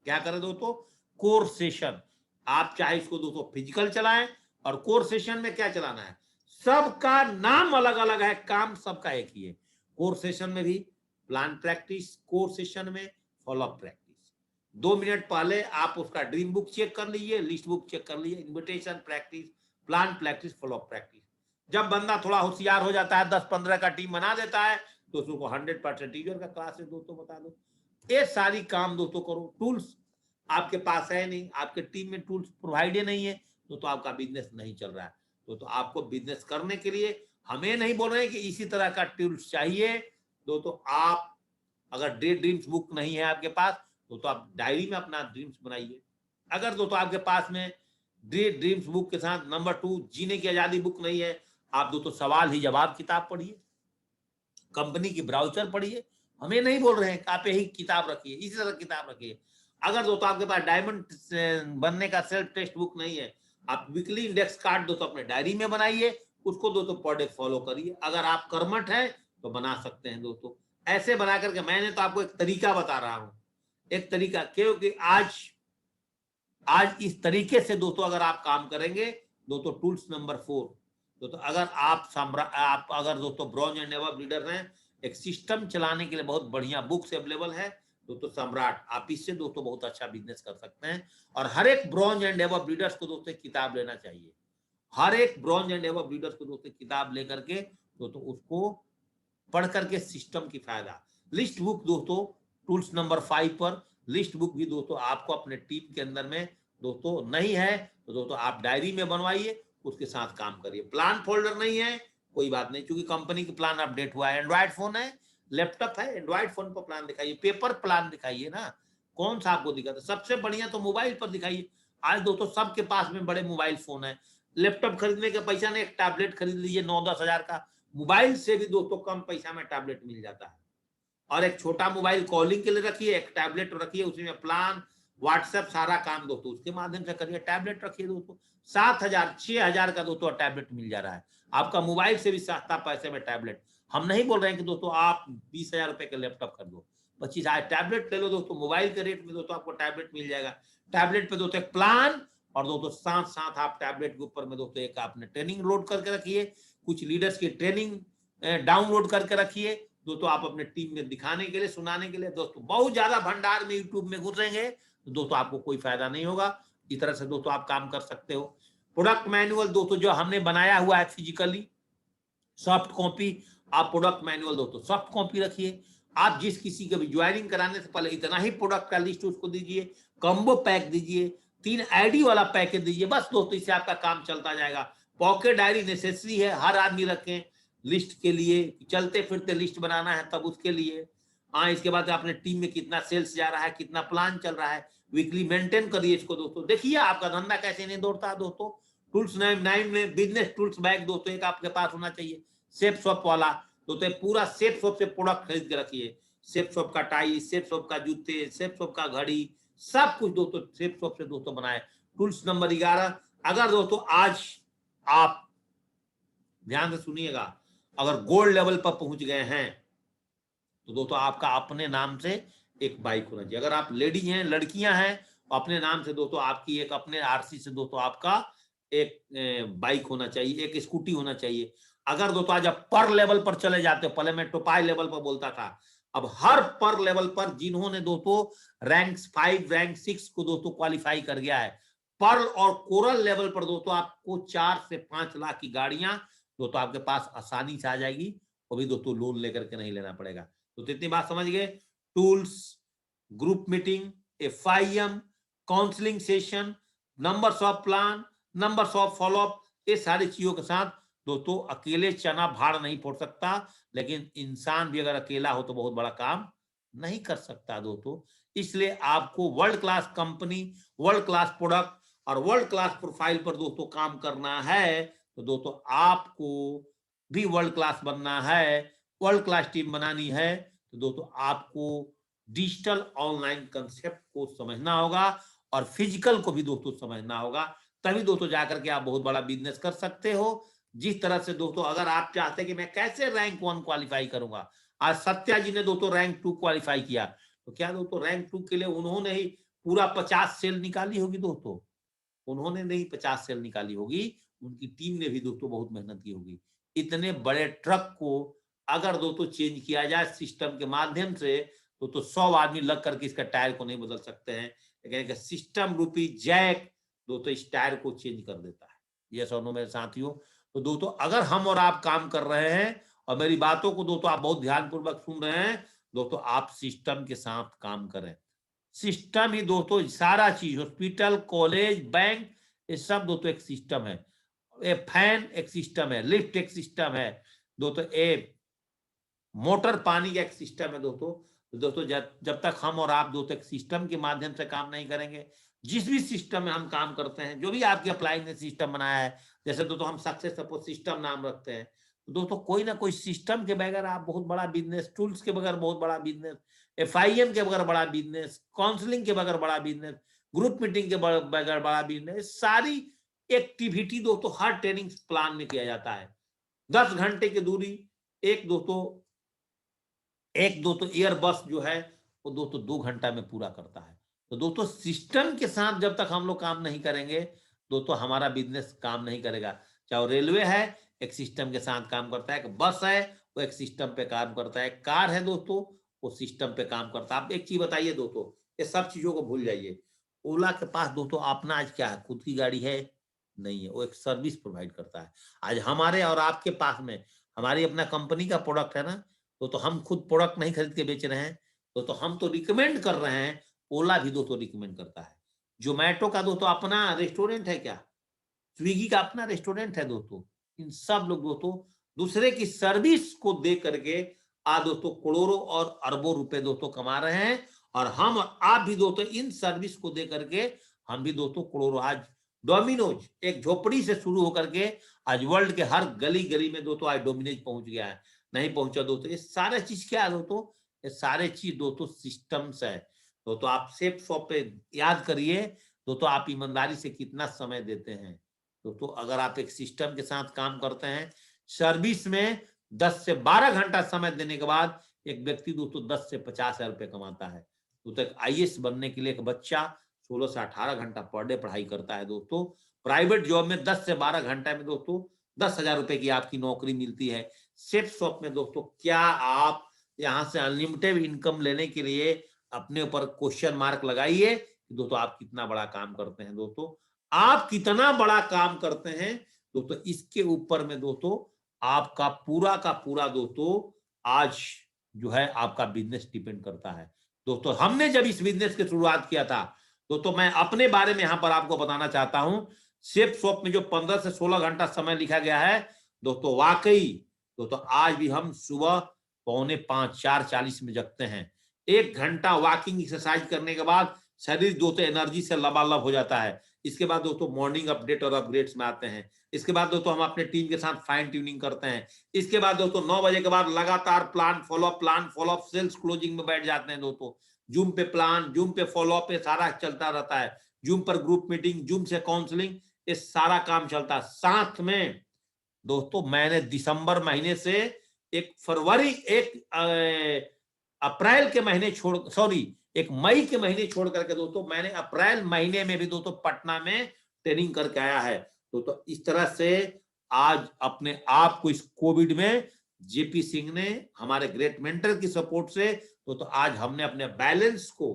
क्या करें दोस्तों, कोर सेशन, आप चाहे इसको दोस्तों फिजिकल चलाएं, और कोर सेशन में क्या चलाना है, सबका नाम अलग अलग है, काम सबका एक ही है। कोर सेशन में भी प्लान प्रैक्टिस, कोर सेशन में फॉलोअप प्रैक्टिस। 2 मिनट पहले आप उसका ड्रीम बुक चेक कर लीजिए, लिस्ट बुक चेक कर लीजिए, invitation practice, plan practice, follow up practice. जब बंदा थोड़ा होशियार हो जाता है, 10-15 का टीम बना देता है, तो उसको 100% टीचर का क्लास है दोस्तों बता दो। ये सारी काम दोस्तों करो। टूल्स आपके पास है नहीं, आपके टीम में टूल्स प्रोवाइड नहीं है, तो आपका बिजनेस नहीं चल रहा है। तो आपको बिजनेस करने के लिए हमें नहीं बोल रहे हैं कि इसी तरह का टूल्स चाहिए दोस्तों। आप अगर डे ड्रीम्स बुक नहीं है आपके पास, तो आप डायरी में अपना ड्रीम्स बनाइए। अगर दोस्तों आपके पास में डे ड्रीम्स बुक के साथ नंबर 2 जीने की आजादी बुक नहीं है, आप दोस्तों सवाल ही जवाब किताब पढ़िए, कंपनी की ब्राउचर पढ़िए। हमें नहीं बोल रहे हैं कि आप यही किताब रखिए, इसी तरह किताब रखिए। अगर दोस्तों आपके पास डायमंड बनने का सेल्फ टेक्स्ट बुक नहीं है, आप वीकली इंडेक्स कार्ड दोस्तों अपने डायरी में बनाइए, उसको दोस्तों पर डे फॉलो करिए। अगर आप कर्मठ हैं तो बना सकते हैं दोस्तों। ऐसे बना करके, मैंने तो आपको एक तरीका बता रहा हूं, एक तरीका, क्योंकि आज इस तरीके से दोस्तों अगर आप काम करेंगे दोस्तों, टूल्स नंबर 4 दोस्तों, अगर आप अगर दोस्तों ब्रॉन्ज एंड एबव लीडर हैं, एक सिस्टम चलाने के लिए बहुत बढ़िया बुक्स अवेलेबल है दोस्तों, सम्राट, आप इससे दोस्तों बहुत अच्छा बिजनेस कर सकते हैं। और हर एक ब्रॉन्ज एंड एबव लीडर्स को दोस्तों किताब लेना चाहिए। हर एक ब्रॉन्ज एंड एबव लीडर्स को दोस्तों किताब लेकर के दोस्तों उसको पढ़ करके सिस्टम की फायदा, लिस्ट बुक दोस्तों टूल्स नंबर 5 पर, लिस्ट बुक भी दोस्तों आपको अपने टीम के अंदर में दोस्तों नहीं है तो दोस्तों आप डायरी में बनवाइए, उसके साथ काम करिए। प्लान फोल्डर नहीं है कोई बात नहीं, क्योंकि कंपनी की प्लान अपडेट हुआ है। एंड्रॉइड फोन है, लैपटॉप है, एंड्रॉइड फोन पर प्लान दिखाइए, पेपर प्लान दिखाइए ना, कौन सा आपको दिखाता है। सबसे बढ़िया तो मोबाइल पर दिखाइए। आज दोस्तों सबके पास में बड़े मोबाइल फोन है, लैपटॉप खरीदने का पैसा नहीं, एक टैबलेट खरीद लीजिए 9-10 हजार का, मोबाइल से भी दोस्तों कम पैसा में टैबलेट मिल जाता है। और एक छोटा मोबाइल कॉलिंग के लिए रखिए, एक टैबलेट रखिए, उसमें प्लान, व्हाट्सएप, सारा काम दोस्तों उसके माध्यम से करिए। टैबलेट रखिए दोस्तों, 7,000 6,000 का दोस्तों टैबलेट मिल जा रहा है, आपका मोबाइल से भी सस्ता पैसे में टैबलेट। हम नहीं बोल रहे हैं कि दोस्तों आप 20,000 रुपए का लैपटॉप खरीदो, 25,000 टैबलेट ले लो दोस्तों, मोबाइल के रेट में दोस्तों आपको टैबलेट मिल जाएगा। टैबलेट पे दोस्तों एक प्लान, और दोस्तों साथ साथ आप टैबलेट के ऊपर में दोस्तों एक आपने ट्रेनिंग लोड करके रखिए, कुछ लीडर्स की ट्रेनिंग डाउनलोड करके रखिए दोस्तों, आप अपने टीम में दिखाने के लिए, सुनाने के लिए। दोस्तों बहुत ज्यादा भंडार में यूट्यूब में घुसेंगे तो दोस्तों आपको कोई फायदा नहीं होगा। इस तरह से दोस्तों आप काम कर सकते हो। प्रोडक्ट मैनुअल दोस्तों जो हमने बनाया हुआ है फिजिकली, सॉफ्ट कॉपी, आप प्रोडक्ट मैनुअल दोस्तों सॉफ्ट कॉपी रखिए। आप जिस किसी का भी ज्वाइनिंग कराने से पहले इतना ही प्रोडक्ट का लिस्ट उसको दीजिए, कॉम्बो पैक दीजिए, 3 आईडी वाला पैकेज दीजिए, बस दोस्तों इससे आपका काम चलता जाएगा। पॉकेट डायरी नेसेसरी है, हर आदमी रखें लिस्ट के लिए, चलते फिरते लिस्ट बनाना है तब उसके लिए। हाँ, इसके बाद अपने टीम में कितना सेल्स जा रहा है, कितना प्लान चल रहा है, वीकली मेंटेन करिए इसको दोस्तों। देखिए आपका धंधा कैसे नहीं दौड़ता दोस्तों। टूल्स 9 में बिजनेस टूल्स बैग दोस्तों एक आपके पास होना चाहिए, सेफ शॉप वाला दोस्तों, पूरा सेफ शॉप से प्रोडक्ट खरीद के रखिए। सेफ शॉप का टाई, सेफ शॉप का जूते, सेफ शॉप का घड़ी, सब कुछ दोस्तों सेफ शॉप से दोस्तों बनाए। टूल्स नंबर 11, अगर दोस्तों आज आप ध्यान से सुनिएगा, अगर गोल्ड लेवल पर पहुंच गए हैं तो दोस्तों आपका अपने नाम से एक बाइक होना चाहिए। अगर आप लेडी हैं, लड़कियां हैं, तो अपने नाम से दोस्तों आपकी एक, अपने आरसी से दोस्तों आपका एक बाइक होना चाहिए, एक स्कूटी होना चाहिए। अगर दोस्तों आज आप पर लेवल पर चले जाते हो, पहले मैं टोपाई लेवल पर बोलता था, अब हर पर लेवल पर जिन्होंने दोस्तों रैंक 5 रैंक 6 को दोस्तों क्वालिफाई कर गया है, पर्ल और कोरल लेवल पर दोस्तों आपको 4 से 5 लाख की गाड़ियां दोस्तों आपके पास आसानी से आ जाएगी, वो भी दोस्तों लोन लेकर के नहीं लेना पड़ेगा। तो इतनी बात समझ गए। Tools, group meeting, FIM, counselling session, numbers of plan, numbers of follow up, ये सारी चीजों के साथ दोस्तों अकेले चना भाड़ नहीं फोड़ सकता, लेकिन इंसान भी अगर अकेला हो तो बहुत बड़ा काम नहीं कर सकता दोस्तों। इसलिए आपको world class company, world class product और वर्ल्ड क्लास प्रोफाइल पर दोस्तों काम करना है, तो दोस्तों आपको भी वर्ल्ड क्लास बनना है, वर्ल्ड क्लास टीम बनानी है, तो दोस्तों आपको डिजिटल ऑनलाइन कंसेप्ट को समझना होगा और फिजिकल को भी दोस्तों समझना होगा, तभी दोस्तों जाकर के आप बहुत बड़ा बिजनेस कर सकते हो। जिस तरह से दोस्तों अगर आप चाहते हैं कि मैं कैसे रैंक 1 क्वालिफाई करूंगा, आज सत्या जी ने दोस्तों रैंक 2 क्वालिफाई किया, तो क्या दोस्तों रैंक 2 के लिए उन्होंने ही पूरा 50 सेल निकाली होगी दोस्तों, उन्होंने नहीं 50 सेल निकाली होगी, उनकी टीम ने भी दोस्तों बहुत मेहनत की होगी। इतने बड़े ट्रक को अगर दोस्तों चेंज किया जाए सिस्टम के माध्यम से, तो 100 आदमी लग करके इसका टायर को नहीं बदल सकते हैं, लेकिन सिस्टम रूपी जैक दोस्तों इस टायर को चेंज कर देता है। ये सुनो मेरे साथियों, तो दोस्तों अगर हम और आप काम कर रहे हैं और मेरी बातों को दोस्तों आप बहुत ध्यानपूर्वक सुन रहे हैं, दोस्तों आप सिस्टम के साथ काम करें। सिस्टम ही दोस्तों सारा चीज, हॉस्पिटल, कॉलेज, बैंक, ये सब दोस्तों एक सिस्टम है। ए फैन एक सिस्टम है, लिफ्ट एक सिस्टम है दोस्तों, ए मोटर पानी का एक सिस्टम है दोस्तों। तो दोस्तों जब तक हम और आप दोस्तों एक सिस्टम के माध्यम से काम नहीं करेंगे, जिस भी सिस्टम में हम काम करते हैं, जो भी आपके अप्लाई ने सिस्टम बनाया है, जैसे दोस्तों हम सक्सेस सपोज सिस्टम नाम रखते हैं, तो दोस्तों कोई ना कोई सिस्टम के बगैर आप बहुत बड़ा बिजनेस, टूल्स के बगैर बहुत बड़ा बिजनेस, FIM के बगैर बड़ा बिजनेस, काउंसलिंग के बगैर बड़ा बिजनेस, ग्रुप मीटिंग के बगैर बड़ा बिजनेस, सारी एक्टिविटी दोस्तों हर ट्रेनिंग प्लान में किया जाता है। 10 घंटे की दूरी एक दोस्तों एयर बस जो है वो दोस्तों 2 घंटा में पूरा करता है। तो दोस्तों सिस्टम के साथ जब तक हम लोग काम नहीं करेंगे दोस्तों हमारा बिजनेस काम नहीं करेगा। चाहे वो रेलवे है एक सिस्टम के साथ काम करता है, बस है वो एक सिस्टम पे काम करता है, कार है दोस्तों वो सिस्टम पे काम करता है। आप एक चीज बताइए दोस्तों, ये सब चीजों को भूल जाइए। ओला के पास दोस्तों अपना आज क्या है, खुद की गाड़ी है नहीं है, वो एक सर्विस प्रोवाइड करता है। आज हमारे और आपके पास में हमारी अपना कंपनी का प्रोडक्ट है ना, तो हम खुद प्रोडक्ट नहीं खरीद के बेच रहे हैं, तो हम तो रिकमेंड कर रहे हैं। ओला भी दोस्तों रिकमेंड करता है। जोमेटो का दोस्तों अपना रेस्टोरेंट है क्या, स्विगी का अपना रेस्टोरेंट है दोस्तों। इन सब लोग दोस्तों दूसरे की सर्विस को दे करके आज दोस्तों करोड़ों और अरबों रुपए दोस्तों कमा रहे हैं। और हम और आप भी दोस्तों इन सर्विस को दे करके हम भी दोस्तों करोड़ों, आज डोमिनोज एक झोपड़ी से शुरू होकर के आज वर्ल्ड के हर गली गली में दोस्तों आज डोमिनोज पहुंच गया है। नहीं पहुंचा दोस्तों, ये सारे चीज क्या है दोस्तों, ये सारे चीज दोस्तों सिस्टम्स है। दोस्तों आप सेफ शॉप पे याद करिए दोस्तों आप ईमानदारी से कितना समय देते हैं। दोस्तों अगर आप एक सिस्टम के साथ काम करते हैं, सर्विस में 10 से 12 घंटा समय देने के बाद एक व्यक्ति दोस्तों 10 से 50,000 रुपए कमाता है। तो एक आईएएस बनने के लिए एक बच्चा 16 से 18 घंटा पर डे पढ़ाई करता है दोस्तों। प्राइवेट जॉब में 10 से 12 घंटा में दोस्तों 10,000 रुपए की आपकी नौकरी मिलती है। सेफ शॉप में दोस्तों क्या आप यहां से अनलिमिटेड इनकम लेने के लिए अपने ऊपर क्वेश्चन मार्क लगाइए दोस्तों आप कितना बड़ा काम करते हैं। दोस्तों आप कितना बड़ा काम करते हैं दोस्तों, इसके ऊपर में दोस्तों आपका पूरा का पूरा दोस्तों आज जो है आपका बिजनेस डिपेंड करता है। दोस्तों हमने जब इस बिजनेस की शुरुआत किया था दोस्तों, मैं अपने बारे में यहां पर आपको बताना चाहता हूं। सेफ शॉप में जो 15 से 16 घंटा समय लिखा गया है दोस्तों, वाकई दोस्तों आज भी हम सुबह 4:45 4:40 में जगते हैं। 1 घंटा वॉकिंग एक्सरसाइज करने के बाद शरीर दोस्तों एनर्जी से लबालब हो जाता है। इसके बाद दोस्तों मॉर्निंग अपडेट और अपग्रेड्स में आते हैं। इसके बाद दोस्तों हम अपने टीम के साथ फाइन ट्यूनिंग करते हैं। इसके बाद दोस्तों 9 बजे के बाद लगातार plan follow up sales closing में बैठ जाते हैं दोस्तों। जूम पे प्लान, जूम पे फॉलो अप, ये सारा चलता रहता है। जूम पर ग्रुप मीटिंग, जूम से काउंसलिंग, ये सारा काम चलता है। साथ में दोस्तों मैंने दिसंबर महीने से एक फरवरी एक अप्रैल के महीने एक मई के महीने छोड़ करके दोस्तों मैंने अप्रैल महीने में भी दोस्तों पटना में ट्रेनिंग करके आया है। तो इस तरह से आज अपने आप को इस कोविड में जेपी सिंह ने हमारे ग्रेट मेंटर की सपोर्ट से तो आज हमने अपने बैलेंस को,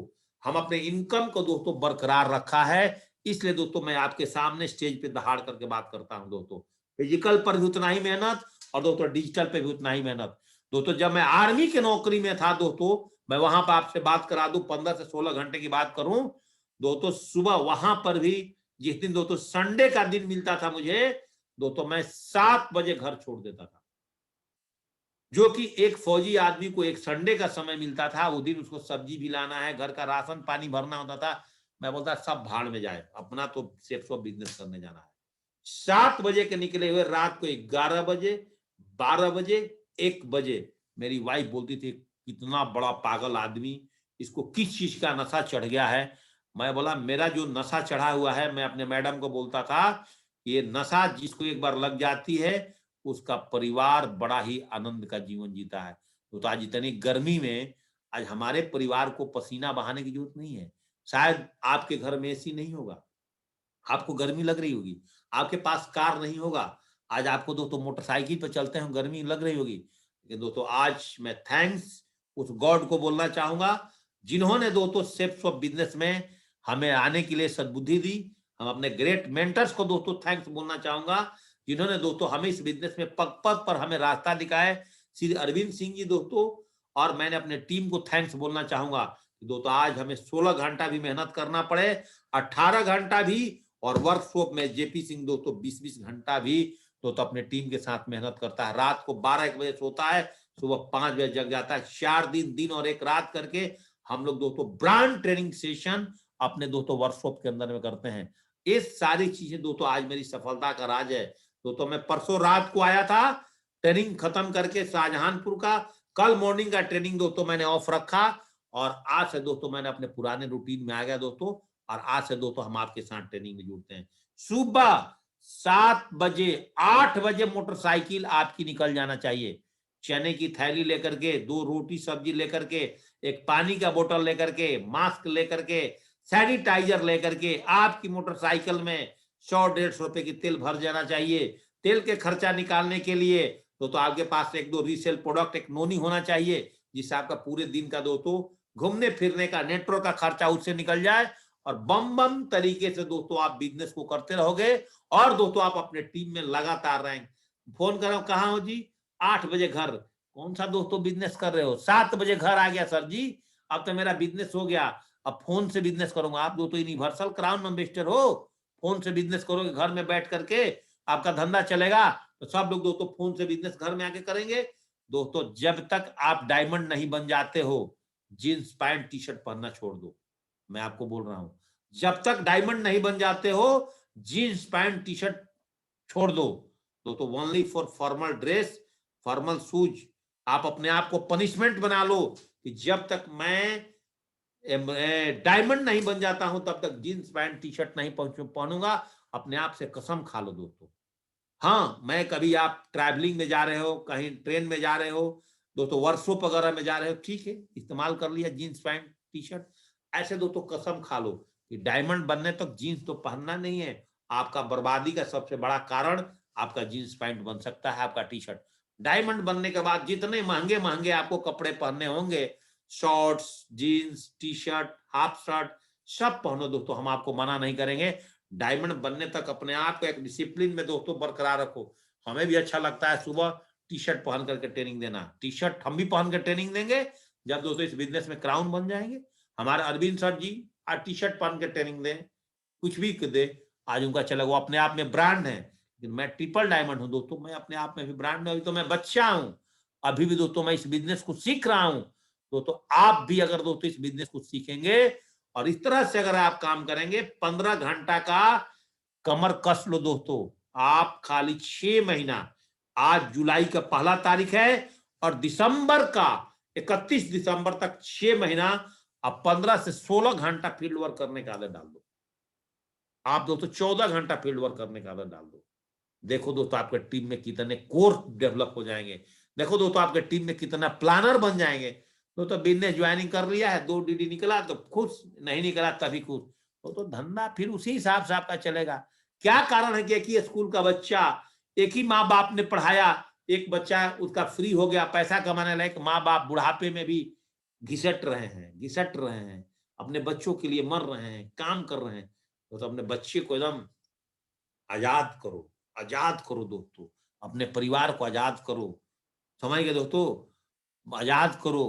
हम अपने इनकम को दोस्तों बरकरार रखा है। इसलिए दोस्तों मैं आपके सामने स्टेज पे दहाड़ करके बात करता हूं दोस्तों। फिजिकल पर भी उतना ही मेहनत और दोस्तों डिजिटल पे भी उतना ही मेहनत। दोस्तों जब मैं आर्मी की नौकरी में था दोस्तों, मैं वहां पर आपसे बात करा दूं 15 से 16 घंटे की बात करूं दोस्तों, सुबह वहां पर भी जिस दिन दोस्तों संडे का दिन मिलता था मुझे दोस्तों, मैं 7 बजे घर छोड़ देता था। जो कि एक फौजी आदमी को एक संडे का समय मिलता था, वो दिन उसको सब्जी भी लाना है, घर का राशन पानी भरना होता था। मैं बोलता सब भाड़ में जाए, अपना तो सेफ शॉप बिजनेस करने जाना है। 7 बजे के निकले हुए रात को 11 बजे, 12 बजे, 1 बजे मेरी वाइफ बोलती थी कितना बड़ा पागल आदमी, इसको किस चीज का नशा चढ़ गया है। मैं बोला मेरा जो नशा चढ़ा हुआ है, मैं अपने मैडम को बोलता था ये नशा जिसको एक बार लग जाती है उसका परिवार बड़ा ही आनंद का जीवन जीता है। तो आज इतनी गर्मी में आज हमारे परिवार को पसीना बहाने की जरूरत नहीं है। शायद आपके घर में एसी नहीं होगा, आपको गर्मी लग रही होगी, आपके पास कार नहीं होगा, आज आपको दोस्तों मोटरसाइकिल पर चलते हैं गर्मी लग रही होगी। लेकिन दोस्तों आज मैं थैंक्स उस गॉड को बोलना चाहूंगा जिन्होंने दोस्तों सेफ शॉप बिजनेस में हमें आने के लिए सद्बुद्धि दी। हम अपने ग्रेट मेंटर्स को दोस्तों थैंक्स बोलना चाहूंगा जिन्होंने दोस्तों हमें इस बिजनेस में पग पग पर हमें रास्ता दिखाया, श्री अरविंद सिंह जी दोस्तों। और मैंने अपने टीम को थैंक्स बोलना चाहूंगा दोस्तों, आज हमें 16 घंटा भी मेहनत करना पड़े, 18 घंटा भी, और वर्कशॉप में जेपी सिंह दोस्तों 20-20 घंटा भी तो अपने टीम के साथ मेहनत करता है। रात को 12-1 बजे सोता है, सुबह 5 बजे जग जाता है। 4 दिन और 1 रात करके हम लोग दोस्तों ब्रांड ट्रेनिंग सेशन अपने दोस्तों वर्कशॉप के अंदर में करते हैं। ये सारी चीजें दोस्तों आज मेरी सफलता का राज है। दोस्तों मैं परसों रात को आया था ट्रेनिंग खत्म करके शाहजहानपुर का, कल मॉर्निंग का ट्रेनिंग दोस्तों मैंने ऑफ रखा और आज से दोस्तों मैंने अपने पुराने रूटीन में आ गया दोस्तों। और आज से दोस्तों हम आपके साथ ट्रेनिंग में जुड़ते हैं। सुबह 7 बजे 8 बजे मोटरसाइकिल आपकी निकल जाना चाहिए, चने की थैली लेकर के, 2 रोटी सब्जी लेकर के, एक पानी का बोतल लेकर के, मास्क लेकर के, सैनिटाइजर लेकर के आपकी मोटरसाइकिल में 100-150 रुपए की तेल भर जाना चाहिए। तेल के खर्चा निकालने के लिए तो आपके पास 1-2 रीसेल प्रोडक्ट, एक नोनी होना चाहिए, जिससे आपका पूरे दिन का दोस्तों घूमने फिरने का, नेटवर्क का खर्चा उससे निकल जाए, और बम बम तरीके से दोस्तों आप बिजनेस को करते रहोगे। और दोस्तों आप अपने टीम में लगातार रहेंगे। फोन करो, कहाँ हो जी? 8 बजे घर। कौन सा दोस्तों बिजनेस कर रहे हो? 7 बजे घर आ गया सर जी, अब तो मेरा बिजनेस हो गया, अब फोन से बिजनेस करूंगा। आप दोस्तों यूनिवर्सल क्राउन इन्वेस्टर हो, फोन से बिजनेस करोगे, घर में बैठ करके आपका धंधा चलेगा, तो सब लोग दोस्तों फोन से बिजनेस घर में आके करेंगे। दोस्तों जब तक आप डायमंड नहीं बन जाते हो, जींस पैंट टी शर्ट पहनना छोड़ दो। मैं आपको बोल रहा हूं, जब तक डायमंड नहीं बन जाते हो, जींस पैंट टी शर्ट छोड़ दो। दोस्तों only for formal dress, formal shoes. आप अपने आप को पनिशमेंट बना लो कि जब तक मैं डायमंड नहीं बन जाता हूं, तब तक जींस पैंट टी शर्ट नहीं पहनूंगा। अपने आप से कसम खा लो दोस्तों। हाँ, मैं कभी आप ट्रैवलिंग में जा रहे हो, कहीं ट्रेन में जा रहे हो दोस्तों, वर्कशॉप वगैरह में जा रहे हो, ठीक है, इस्तेमाल कर लिया जींस पैंट टी शर्ट। ऐसे दोस्तों कसम खा लो कि डायमंड बनने तक जींस तो पहनना नहीं है। आपका बर्बादी का सबसे बड़ा कारण आपका जींस पैंट बन सकता है, आपका टी शर्ट। डायमंड बनने के बाद जितने महंगे महंगे आपको कपड़े पहनने होंगे, shorts, jeans, T shirt, half shirt, सब पहनो दोस्तों, हम आपको मना नहीं करेंगे। डायमंड बनने तक अपने आप को एक डिसिप्लिन में दोस्तों बरकरार रखो। हमें भी अच्छा लगता है सुबह टी शर्ट पहन करके ट्रेनिंग देना। टी शर्ट हम भी पहन कर ट्रेनिंग देंगे जब दोस्तों इस बिजनेस में क्राउन बन जाएंगे। हमारे अरविंद सर जी आज टी शर्ट पहन के ट्रेनिंग दें, कुछ भी दे, आज उनका चला, वो अपने आप में ब्रांड है। लेकिन मैं ट्रिपल डायमंड हूं दोस्तों, मैं अपने आप में भी ब्रांड में, अभी तो मैं बच्चा हूं, अभी भी दोस्तों मैं इस बिजनेस को सीख रहा हूं। दोस्तों आप भी अगर दोस्तों इस बिजनेस को सीखेंगे और इस तरह से अगर आप काम करेंगे, 15 घंटा का कमर कस लो दोस्तों। आप खाली 6 महीना, आज जुलाई का 1 तारीख है और दिसंबर का 31 दिसंबर तक 6 महीना आप 15 से 16 घंटा फील्ड वर्क करने का आदत डाल दो। आप दोस्तों 14 घंटा फील्ड वर्क करने का आदत डाल दो। देखो दोस्तों आपके टीम में कितने कोर डेवलप हो जाएंगे। देखो दोस्तों आपके टीम में कितना प्लानर बन जाएंगे। तो बिजनेस ज्वाइनिंग कर लिया है, 2 डीडी निकला तो खुश, नहीं निकला तभी खुश। तो धंधा फिर उसी हिसाब से आपका चलेगा। क्या कारण है कि एक ही स्कूल का बच्चा, एक ही माँ बाप ने पढ़ाया, एक बच्चा उसका फ्री हो गया, पैसा कमाने लायक, माँ बाप बुढ़ापे में भी घिसट रहे हैं, अपने बच्चों के लिए मर रहे हैं, काम कर रहे हैं। तो अपने बच्चे को एकदम आजाद करो, आजाद करो दोस्तों, अपने परिवार को आजाद करो। समझ गए दोस्तों, आजाद करो।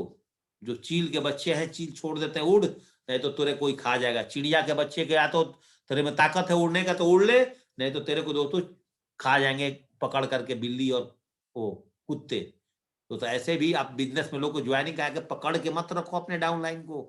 जो चील के बच्चे हैं, चील छोड़ देते हैं उड़, नहीं तो तेरे कोई खा जाएगा। चिड़िया के बच्चे के या तो तेरे में ताकत है उड़ने का तो उड़ ले, नहीं तो तेरे को दोस्तों खा जाएंगे पकड़ करके बिल्ली और वो कुत्ते। तो ऐसे भी आप बिजनेस में लोग को ज्वाइनिंग करके पकड़ के मत रखो अपने डाउनलाइन को।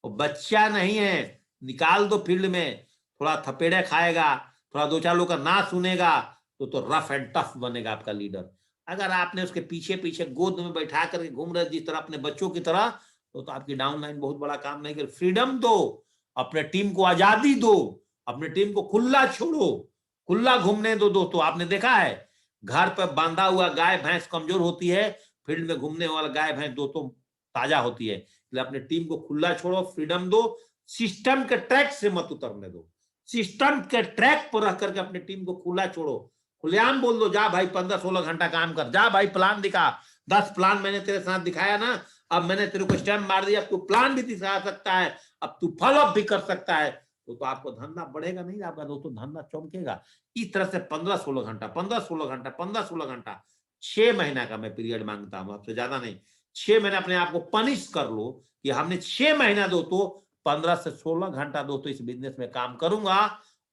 वो बच्चा नहीं है, निकाल दो फील्ड में, थोड़ा थपेड़े खाएगा, थोड़ा 2-4 लोग का ना सुनेगा, तो रफ एंड टफ बनेगा आपका लीडर। अगर आपने उसके पीछे पीछे गोद में बैठा करके घूम रहे जिस तरह अपने बच्चों की तरह, तो आपकी डाउनलाइन बहुत बड़ा काम नहीं कर। फ्रीडम दो, अपने टीम को आजादी दो, अपने टीम को खुला छोड़ो, खुला घूमने दो। दोस्तों आपने देखा है, घर पर बांधा हुआ गाय भैंस कमजोर होती है, फील्ड में घूमने वाला गाय भैंस दोस्तों ताजा होती है। इसलिए अपने टीम को खुला छोड़ो, फ्रीडम दो, सिस्टम के ट्रैक से मत उतरने दो। सिस्टम के ट्रैक पर रह करके अपने टीम को खुला छोड़ो। खुलेआम बोल दो, जा भाई 15-16 घंटा काम कर, जा भाई प्लान दिखा, 10 प्लान मैंने तेरे साथ दिखाया ना, अब मैंने तेरे को स्टैम्प मार दिया, अब तू प्लान भी दिखा सकता है, अब तू फॉलो अप भी कर सकता है। तो आपको धंधा बढ़ेगा नहीं, आपका दोस्तों धंधा चमकेगा। इस तरह से 15-16 घंटा 15-16 घंटा 15-16 घंटा 6 महीना का मैं पीरियड मांगता हूं, आपसे ज्यादा नहीं। 6 महीने अपने आप को पनिश कर लो कि हमने 6 महीना दोस्तों 15 से 16 घंटा दोस्तों इस बिजनेस में काम करूंगा।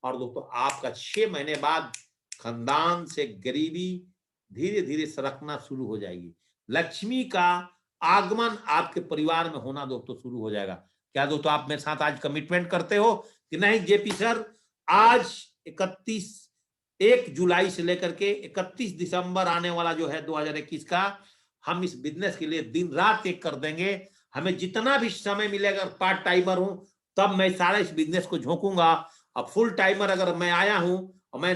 और दोस्तों आपका 6 महीने बाद खानदान से गरीबी धीरे धीरे सरकना शुरू हो जाएगी। लक्ष्मी का आगमन आपके परिवार में होना दोस्तों शुरू हो जाएगा। क्या दोस्तों आप मेरे साथ आज कमिटमेंट करते हो कि नहीं जेपी सर, आज 1 जुलाई से लेकर के 31 दिसंबर आने वाला जो है 2021 का, हम इस बिजनेस के लिए दिन रात एक कर देंगे। हमें जितना भी समय मिलेगा, पार्ट टाइमर हूं तब मैं सारा इस बिजनेस को झोंकूंगा। अब फुल टाइमर अगर मैं आया हूं और मैं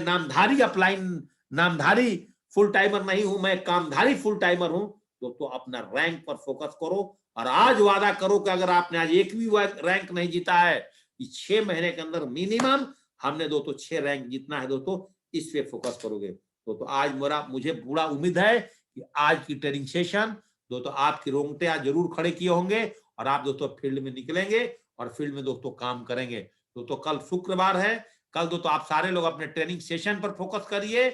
नामधारी फुल टाइमर नहीं हूं, मैं कामधारी फुल टाइमर हूं। तो अपना रैंक पर फोकस करो और आज वादा करो कि अगर आपने आज एक भी रैंक नहीं जीता है, 6 महीने के अंदर मिनिमम हमने दोस्तों 6 रैंक जीतना है दोस्तों, इस पे फोकस करोगे। तो आज मुझे पूरा उम्मीद है कि आज की ट्रेनिंग सेशन दोस्तों आपकी रोंगटे आज जरूर खड़े किए होंगे और आप दोस्तों फील्ड में निकलेंगे और फील्ड में दोस्तों काम करेंगे। दोस्तों कल शुक्रवार है, कल दोस्तों आप सारे लोग अपने ट्रेनिंग सेशन पर फोकस करिए।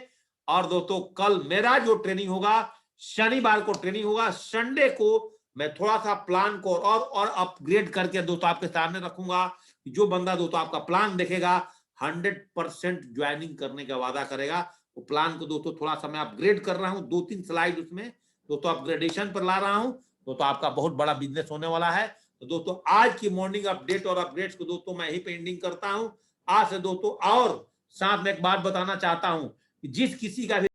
और दोस्तों कल मेरा जो ट्रेनिंग होगा, शनिवार को ट्रेनिंग होगा, संडे को मैं थोड़ा सा प्लान को और अपग्रेड करके दोस्तों आपके सामने रखूंगा। जो बंदा दोस्तों आपका प्लान देखेगा 100% ज्वाइनिंग करने का वादा करेगा। वो प्लान को दोस्तों थोड़ा सा मैं अपग्रेड कर रहा हूं, 2-3 स्लाइड उसमें दोस्तों अपग्रेडेशन पर ला रहा हूं। दोस्तों आपका बहुत बड़ा बिजनेस होने वाला है। तो दोस्तों आज की मॉर्निंग अपडेट और अपग्रेड्स को दोस्तों मैं ही पेंडिंग करता हूं आज से दोस्तों। और साथ में एक बात बताना चाहता हूं कि जिस किसी का भी